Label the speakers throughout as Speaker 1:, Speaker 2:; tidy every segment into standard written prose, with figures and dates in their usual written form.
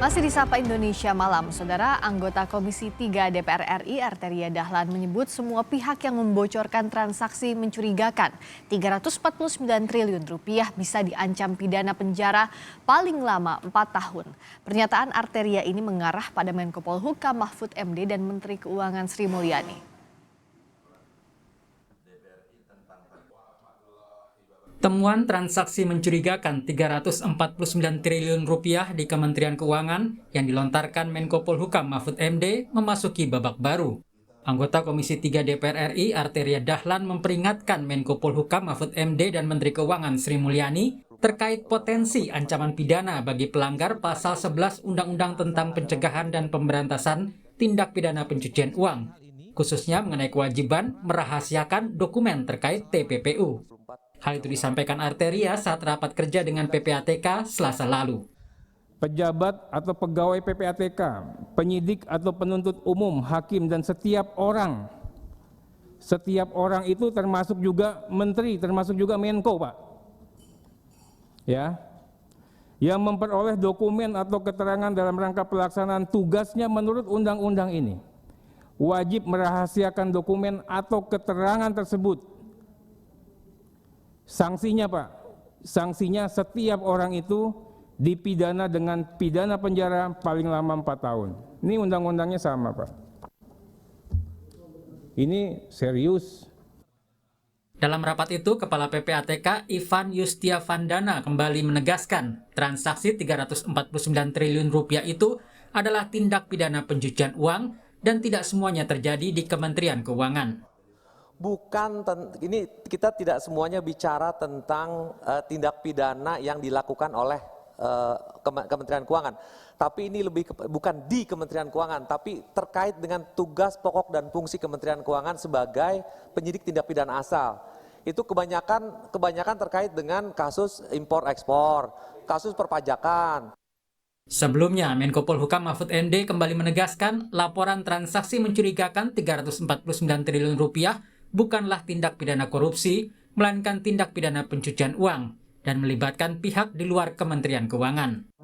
Speaker 1: Masih di Sapa Indonesia Malam, Saudara, anggota Komisi 3 DPR RI Arteria Dahlan menyebut semua pihak yang membocorkan transaksi mencurigakan 349 triliun rupiah bisa diancam pidana penjara paling lama 4 tahun. Pernyataan Arteria ini mengarah pada Menko Polhukam Mahfud MD dan Menteri Keuangan Sri Mulyani.
Speaker 2: Temuan transaksi mencurigakan 349 triliun rupiah di Kementerian Keuangan yang dilontarkan Menko Polhukam Mahfud MD memasuki babak baru. Anggota Komisi 3 DPR RI Arteria Dahlan memperingatkan Menko Polhukam Mahfud MD dan Menteri Keuangan Sri Mulyani terkait potensi ancaman pidana bagi pelanggar pasal 11 Undang-Undang tentang Pencegahan dan Pemberantasan Tindak Pidana Pencucian Uang, khususnya mengenai kewajiban merahasiakan dokumen terkait TPPU. Hal itu disampaikan Arteria saat rapat kerja dengan PPATK Selasa lalu.
Speaker 3: Pejabat atau pegawai PPATK, penyidik atau penuntut umum, hakim, dan setiap orang itu termasuk juga menteri, termasuk juga Menko, Pak. Ya, yang memperoleh dokumen atau keterangan dalam rangka pelaksanaan tugasnya menurut undang-undang ini, wajib merahasiakan dokumen atau keterangan tersebut. Sanksinya, Pak, sanksinya setiap orang itu dipidana dengan pidana penjara paling lama 4 tahun. Ini undang-undangnya sama, Pak. Ini serius.
Speaker 2: Dalam rapat itu, Kepala PPATK Ivan Yustiavandana kembali menegaskan transaksi 349 triliun rupiah itu adalah tindak pidana pencucian uang dan tidak semuanya terjadi di Kementerian Keuangan.
Speaker 4: Ini kita tidak semuanya bicara tentang tindak pidana yang dilakukan oleh Kementerian Keuangan, tapi ini bukan di Kementerian Keuangan, tapi terkait dengan tugas pokok dan fungsi Kementerian Keuangan sebagai penyidik tindak pidana asal. Itu kebanyakan terkait dengan kasus impor ekspor, kasus perpajakan.
Speaker 2: Sebelumnya, Menko Polhukam Mahfud MD kembali menegaskan laporan transaksi mencurigakan 349 triliun rupiah bukanlah tindak pidana korupsi, melainkan tindak pidana pencucian uang dan melibatkan pihak di luar Kementerian Keuangan.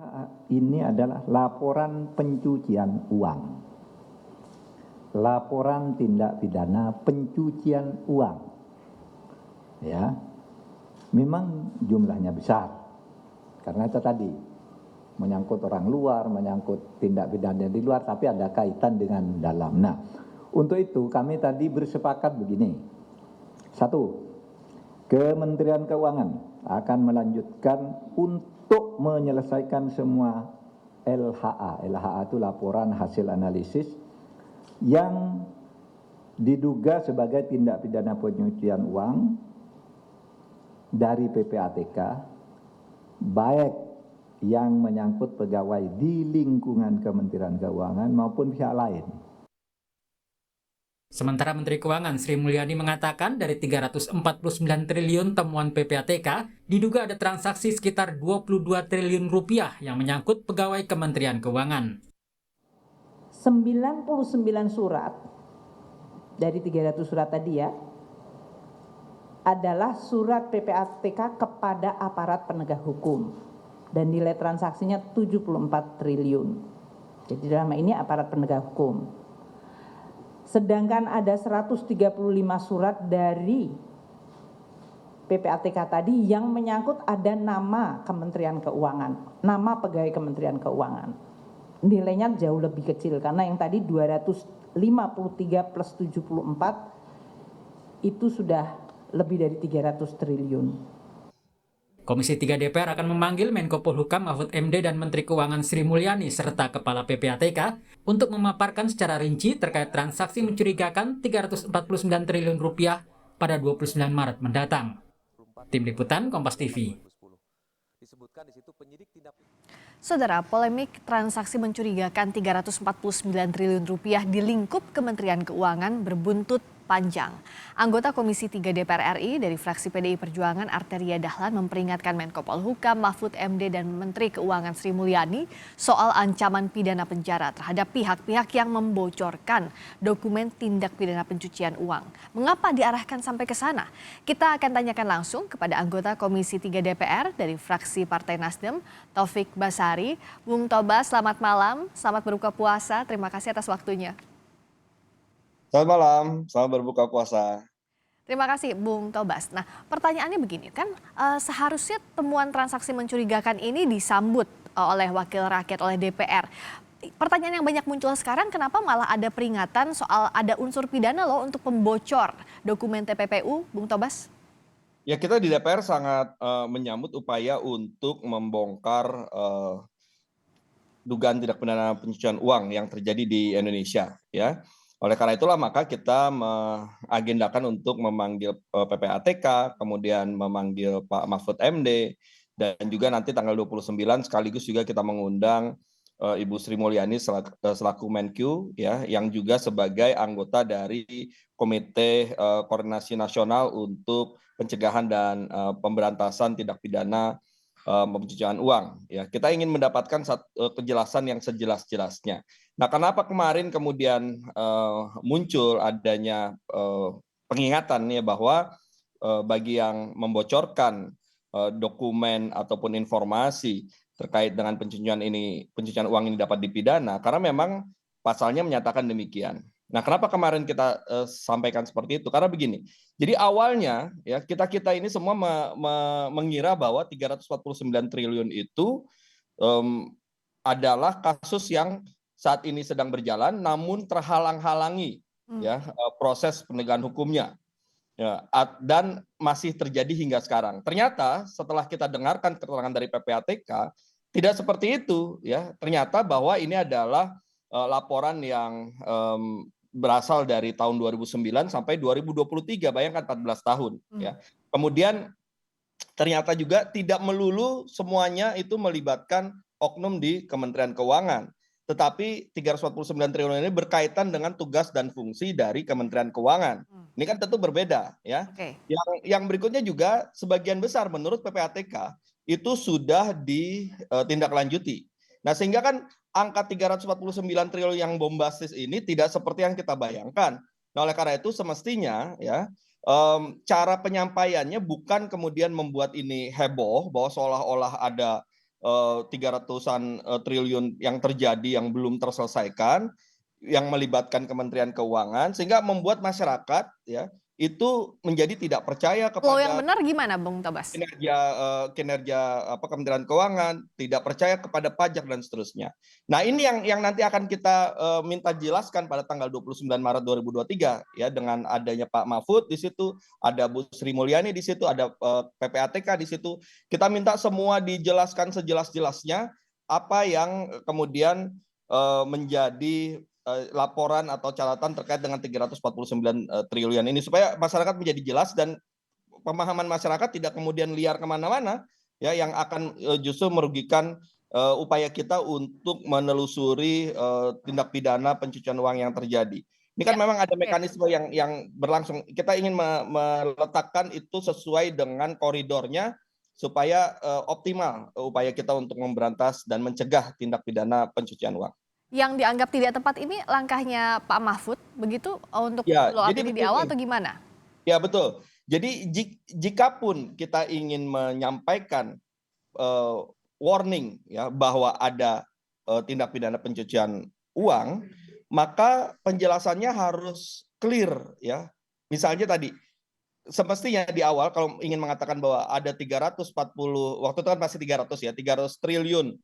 Speaker 5: Ini adalah laporan pencucian uang. Laporan tindak pidana pencucian uang. Ya. Memang jumlahnya besar. Karena itu tadi menyangkut orang luar, menyangkut tindak pidana di luar, tapi ada kaitan dengan dalam. Nah, untuk itu kami tadi bersepakat begini. 1. Kementerian Keuangan akan melanjutkan untuk menyelesaikan semua LHA. LHA itu laporan hasil analisis yang diduga sebagai tindak pidana pencucian uang dari PPATK, baik yang menyangkut pegawai di lingkungan Kementerian Keuangan maupun pihak lain.
Speaker 2: Sementara Menteri Keuangan Sri Mulyani mengatakan dari 349 triliun temuan PPATK, diduga ada transaksi sekitar 22 triliun rupiah yang menyangkut pegawai Kementerian Keuangan.
Speaker 6: 99 surat dari 300 surat tadi ya, adalah surat PPATK kepada aparat penegak hukum. Dan nilai transaksinya 74 triliun. Jadi dalam ini aparat penegak hukum. Sedangkan ada 135 surat dari PPATK tadi yang menyangkut ada nama Kementerian Keuangan, nama pegawai Kementerian Keuangan. Nilainya jauh lebih kecil karena yang tadi 253 plus 74 itu sudah lebih dari 300 triliun.
Speaker 2: Komisi 3 DPR akan memanggil Menko Polhukam Mahfud MD dan Menteri Keuangan Sri Mulyani serta Kepala PPATK untuk memaparkan secara rinci terkait transaksi mencurigakan 349 triliun rupiah pada 29 Maret mendatang. Tim Liputan Kompas TV.
Speaker 1: Saudara, polemik transaksi mencurigakan 349 triliun rupiah di lingkup Kementerian Keuangan berbuntut panjang. Anggota Komisi 3 DPR RI dari fraksi PDI Perjuangan Arteria Dahlan memperingatkan Menko Polhukam Mahfud MD dan Menteri Keuangan Sri Mulyani soal ancaman pidana penjara terhadap pihak-pihak yang membocorkan dokumen tindak pidana pencucian uang. Mengapa diarahkan sampai ke sana? Kita akan tanyakan langsung kepada anggota Komisi 3 DPR dari fraksi Partai Nasdem, Taufik Basari. Bung Tobas, selamat malam, selamat berbuka puasa, terima kasih atas waktunya.
Speaker 7: Selamat malam, selamat berbuka puasa.
Speaker 1: Terima kasih Bung Tobas. Nah pertanyaannya begini, kan seharusnya temuan transaksi mencurigakan ini disambut oleh wakil rakyat, oleh DPR. Pertanyaan yang banyak muncul sekarang, kenapa malah ada peringatan soal ada unsur pidana loh untuk pembocor dokumen TPPU, Bung Tobas?
Speaker 7: Ya, kita di DPR sangat menyambut upaya untuk membongkar dugaan tindak pidana pencucian uang yang terjadi di Indonesia, ya. Oleh karena itulah maka kita mengagendakan untuk memanggil PPATK, kemudian memanggil Pak Mahfud MD, dan juga nanti tanggal 29 sekaligus juga kita mengundang Ibu Sri Mulyani selaku Menkyu, ya, yang juga sebagai anggota dari Komite Koordinasi Nasional untuk Pencegahan dan Pemberantasan Tindak Pidana pencucian uang. Ya, kita ingin mendapatkan kejelasan yang sejelas-jelasnya. Nah, kenapa kemarin kemudian muncul adanya pengingatan ya bahwa bagi yang membocorkan dokumen ataupun informasi terkait dengan pencucian uang ini dapat dipidana karena memang pasalnya menyatakan demikian. Nah, kenapa kemarin kita sampaikan seperti itu? Karena begini. Jadi awalnya ya kita ini semua mengira bahwa 349 triliun itu adalah kasus yang saat ini sedang berjalan namun terhalang-halangi ya proses penegakan hukumnya. Ya, dan masih terjadi hingga sekarang. Ternyata setelah kita dengarkan keterangan dari PPATK tidak seperti itu ya. Ternyata bahwa ini adalah laporan yang berasal dari tahun 2009 sampai 2023, bayangkan 14 tahun ya. Kemudian ternyata juga tidak melulu semuanya itu melibatkan oknum di Kementerian Keuangan. Tetapi 349 triliun ini berkaitan dengan tugas dan fungsi dari Kementerian Keuangan. Ini kan tentu berbeda ya.
Speaker 1: Oke.
Speaker 7: Yang berikutnya juga sebagian besar menurut PPATK itu sudah ditindaklanjuti. Nah, sehingga kan angka 349 triliun yang bombastis ini tidak seperti yang kita bayangkan. Nah, oleh karena itu semestinya ya cara penyampaiannya bukan kemudian membuat ini heboh bahwa seolah-olah ada 300-an triliun yang terjadi yang belum terselesaikan yang melibatkan Kementerian Keuangan sehingga membuat masyarakat ya itu menjadi tidak percaya
Speaker 1: Flow yang
Speaker 7: kepada
Speaker 1: benar gimana Bung Tobas?
Speaker 7: kinerja Kementerian Keuangan, tidak percaya kepada pajak dan seterusnya. Nah, ini yang nanti akan kita minta jelaskan pada tanggal 29 Maret 2023 ya dengan adanya Pak Mahfud di situ, ada Bu Sri Mulyani di situ, ada PPATK di situ. Kita minta semua dijelaskan sejelas-jelasnya apa yang kemudian menjadi laporan atau catatan terkait dengan 349 triliun ini supaya masyarakat menjadi jelas dan pemahaman masyarakat tidak kemudian liar kemana-mana ya yang akan justru merugikan upaya kita untuk menelusuri tindak pidana pencucian uang yang terjadi. Ini kan memang ada mekanisme yang berlangsung. Kita ingin meletakkan itu sesuai dengan koridornya supaya optimal upaya kita untuk memberantas dan mencegah tindak pidana pencucian uang.
Speaker 1: Yang dianggap tidak tepat ini langkahnya Pak Mahfud begitu untuk follow up ini di awal atau gimana?
Speaker 7: Ya betul. Jadi jikapun kita ingin menyampaikan warning ya bahwa ada tindak pidana pencucian uang, maka penjelasannya harus clear ya. Misalnya tadi semestinya di awal kalau ingin mengatakan bahwa ada 340 waktu itu kan masih 300 ya, 300 triliun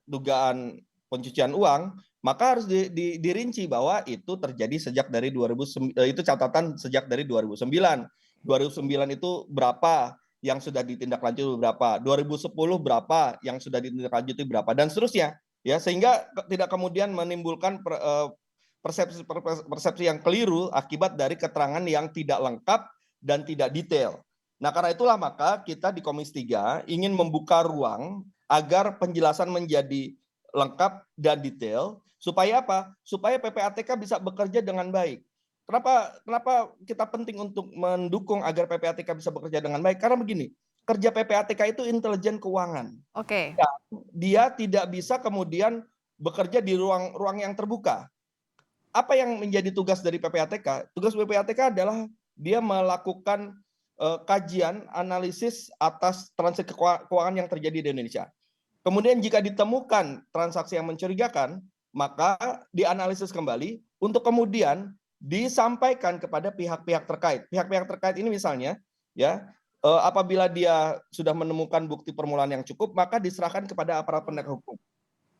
Speaker 7: dugaan pencucian uang, maka harus dirinci bahwa itu terjadi sejak dari 2009, itu catatan sejak dari 2009. 2009 itu berapa yang sudah ditindaklanjuti berapa, 2010 berapa yang sudah ditindaklanjuti berapa dan seterusnya ya, sehingga tidak kemudian menimbulkan persepsi yang keliru akibat dari keterangan yang tidak lengkap dan tidak detail. Nah, karena itulah maka kita di Komisi 3 ingin membuka ruang agar penjelasan menjadi lengkap dan detail supaya apa? Supaya PPATK bisa bekerja dengan baik. Kenapa kita penting untuk mendukung agar PPATK bisa bekerja dengan baik? Karena begini, kerja PPATK itu intelijen keuangan.
Speaker 1: Oke.
Speaker 7: Dia tidak bisa kemudian bekerja di ruang yang terbuka. Apa yang menjadi tugas dari PPATK? Tugas PPATK adalah dia melakukan kajian, analisis atas transaksi keuangan yang terjadi di Indonesia. Kemudian jika ditemukan transaksi yang mencurigakan, maka dianalisis kembali untuk kemudian disampaikan kepada pihak-pihak terkait. Pihak-pihak terkait ini misalnya, ya, apabila dia sudah menemukan bukti permulaan yang cukup, maka diserahkan kepada aparat penegak hukum.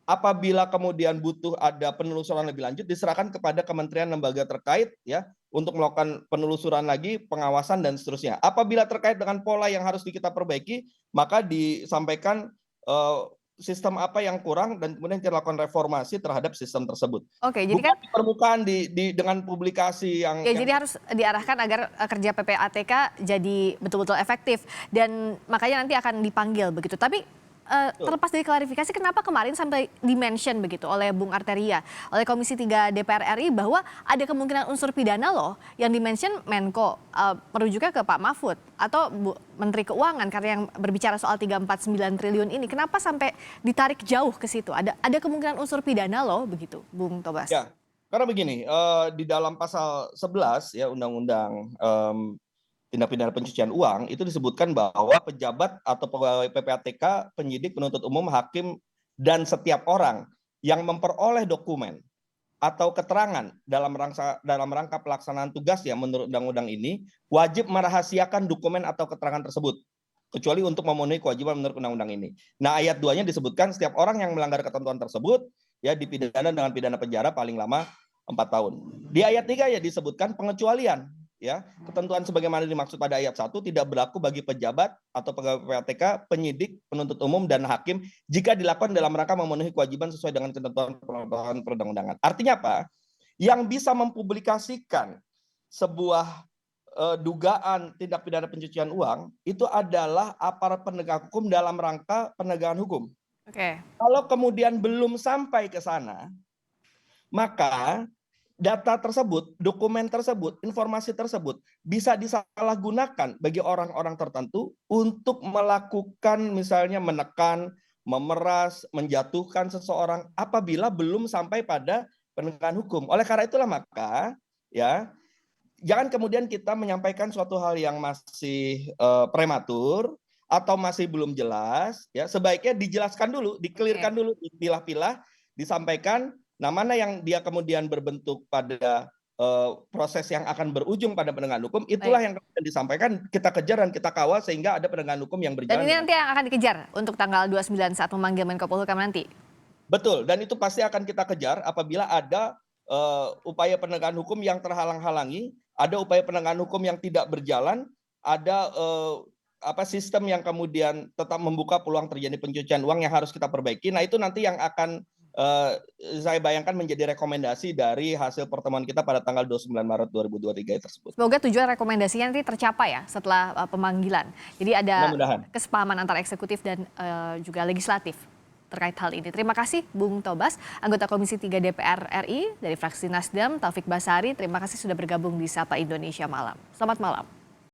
Speaker 7: Apabila kemudian butuh ada penelusuran lebih lanjut, diserahkan kepada kementerian lembaga terkait, ya, untuk melakukan penelusuran lagi, pengawasan dan seterusnya. Apabila terkait dengan pola yang harus kita perbaiki, maka disampaikan sistem apa yang kurang dan kemudian kita lakukan reformasi terhadap sistem tersebut.
Speaker 1: Oke, jadi
Speaker 7: Bukan
Speaker 1: kan
Speaker 7: di permukaan dengan publikasi yang
Speaker 1: jadi harus diarahkan agar kerja PPATK jadi betul-betul efektif dan makanya nanti akan dipanggil begitu. Tapi terlepas dari klarifikasi, kenapa kemarin sampai di-mention begitu oleh Bung Arteria, oleh Komisi 3 DPR RI bahwa ada kemungkinan unsur pidana loh yang di-mention Menko, merujuknya ke Pak Mahfud atau Menteri Keuangan karena yang berbicara soal 349 triliun ini. Kenapa sampai ditarik jauh ke situ? Ada kemungkinan unsur pidana loh begitu, Bung Tobas.
Speaker 7: Ya, karena begini, di dalam pasal 11 ya Undang-Undang tindak pidana pencucian uang itu disebutkan bahwa pejabat atau pegawai PPATK, penyidik, penuntut umum, hakim, dan setiap orang yang memperoleh dokumen atau keterangan dalam rangka pelaksanaan tugas ya menurut undang-undang ini wajib merahasiakan dokumen atau keterangan tersebut kecuali untuk memenuhi kewajiban menurut undang-undang ini. Nah, ayat 2-nya disebutkan setiap orang yang melanggar ketentuan tersebut ya dipidana dengan pidana penjara paling lama 4 tahun. Di ayat 3 ya disebutkan pengecualian. Ya, ketentuan sebagaimana dimaksud pada ayat 1 tidak berlaku bagi pejabat atau pegawai PPATK, penyidik, penuntut umum, dan hakim jika dilakukan dalam rangka memenuhi kewajiban sesuai dengan ketentuan perundang-undangan. Artinya apa? Yang bisa mempublikasikan sebuah dugaan tindak pidana pencucian uang itu adalah aparat penegak hukum dalam rangka penegakan hukum.
Speaker 1: Oke.
Speaker 7: Kalau kemudian belum sampai ke sana, maka data tersebut, dokumen tersebut, informasi tersebut bisa disalahgunakan bagi orang-orang tertentu untuk melakukan misalnya menekan, memeras, menjatuhkan seseorang apabila belum sampai pada penegakan hukum. Oleh karena itulah maka ya jangan kemudian kita menyampaikan suatu hal yang masih prematur atau masih belum jelas ya, sebaiknya dijelaskan dulu, dikelirkan dulu, dipilah-pilah, disampaikan. Nah, mana yang dia kemudian berbentuk pada proses yang akan berujung pada penegakan hukum, itulah yang kemudian disampaikan, kita kejar dan kita kawal sehingga ada penegakan hukum yang berjalan.
Speaker 1: Dan ini nanti yang akan dikejar untuk tanggal 29 saat memanggil Menko Polhukam nanti?
Speaker 7: Betul, dan itu pasti akan kita kejar apabila ada upaya penegakan hukum yang terhalang-halangi, ada upaya penegakan hukum yang tidak berjalan, ada sistem yang kemudian tetap membuka peluang terjadi pencucian uang yang harus kita perbaiki. Nah, itu nanti yang akan saya bayangkan menjadi rekomendasi dari hasil pertemuan kita pada tanggal 29 Maret 2023 tersebut.
Speaker 1: Semoga tujuan rekomendasinya nanti tercapai ya setelah pemanggilan. Jadi ada kesepahaman antara eksekutif dan juga legislatif terkait hal ini. Terima kasih Bung Tobas, anggota Komisi 3 DPR RI dari fraksi Nasdem, Taufik Basari. Terima kasih sudah bergabung di Sapa Indonesia Malam. Selamat malam.